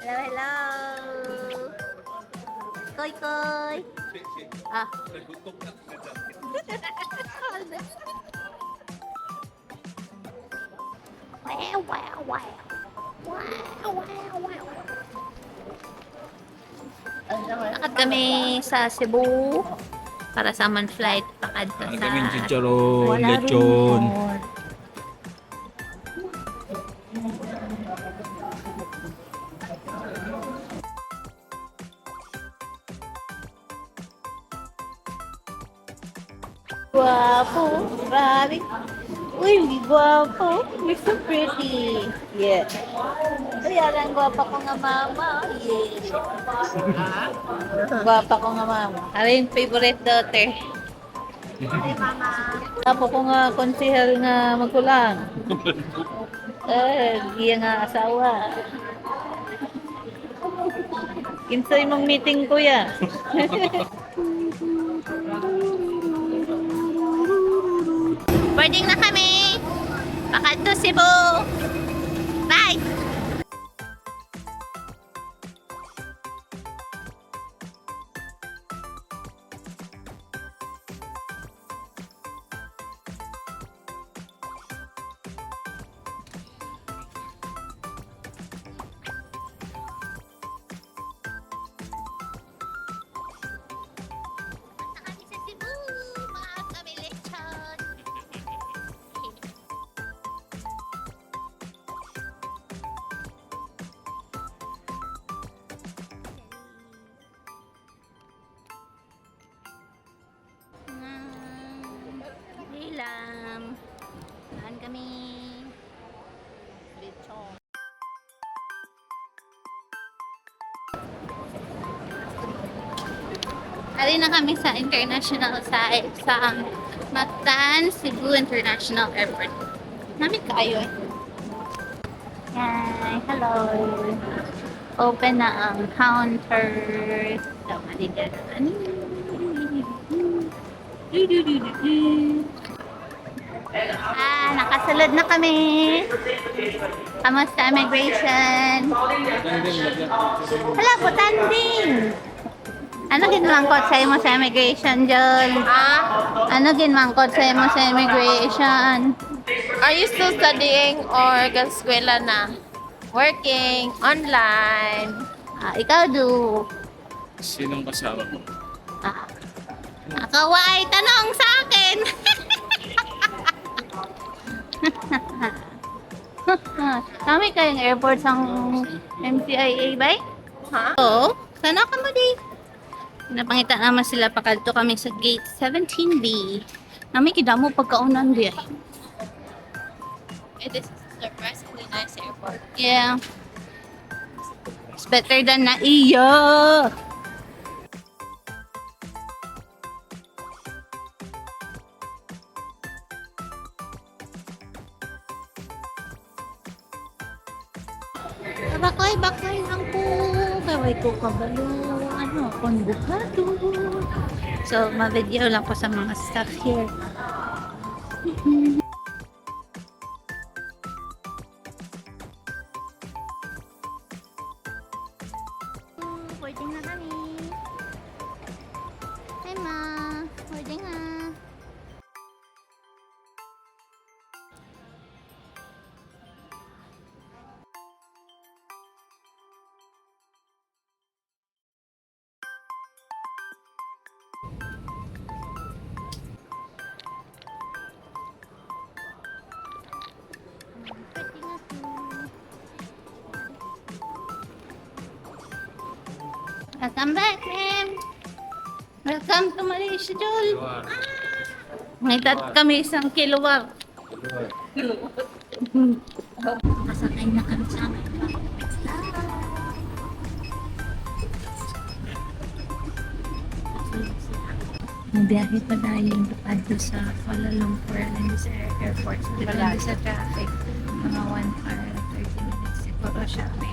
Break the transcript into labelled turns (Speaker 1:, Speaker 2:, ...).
Speaker 1: Hello, hello. Koy, koy. Ah. Wow, wow, wow. Wow, wow, wow. Lakad kami sa Cebu para sa man flight pakad sa
Speaker 2: Kami chicharon,
Speaker 1: Wala rin
Speaker 2: lechon.
Speaker 1: mall. Guwapo, grabe. Uy, guwapo. You're so pretty. Yeah. Kaya lang guwapa ko nga mama. Yeah. Guwapa ko nga mama. Ano yung favorite daughter? Hi, mama. Guwapo ko nga konsehal nga magkulang. Iya nga asawa. Kinsay mong meeting kuya. Boarding na kami. Bakit to Cebu. Bye! Kami sa Cebu. Mga kami lechon. Hilam. Saan kami? Lechon. Ali na kami sa international side sa Mactan, Cebu International Airport. Nami kayo eh. Hi, hello. Open na ang counter. So, maligaran. Nakasulod na kami. Kamusta immigration? Hala, butanding. Ano ginmangkot sa imo sa immigration, Jol?
Speaker 3: Ha?
Speaker 1: Ano ginmangkot sa imo sa immigration?
Speaker 3: Are you still studying or gaskwela na? Working, online.
Speaker 1: Ikaw do.
Speaker 2: Sinong kasama mo?
Speaker 1: Nakaway tanong sa akin. Kami kayong airport ang MCIA ba?
Speaker 3: Ha?
Speaker 1: Oo. Sana ka mo di. Napangita naman sila pakalto kami sa gate 17B. Nami kidamo pagkaunan di.
Speaker 3: This is a surprisingly nice airport.
Speaker 1: Yeah. It's better than na iyo. Bakay lang po. Kaway ko kabalo. Ano, konbukado. So, ma-video lang po sa mga staff here. Boarding na kami. Hi, ma. Boarding na. Welcome back, ma'am. Welcome to Malaysia, Jol. Ngitat kami isang kilowar. Masakay na kami sa amin. Mabiyahe pa tayo dito sa Kuala Lumpur Airport. Depende sa traffic. Mga 1 hour 30 minutes siguro siya. May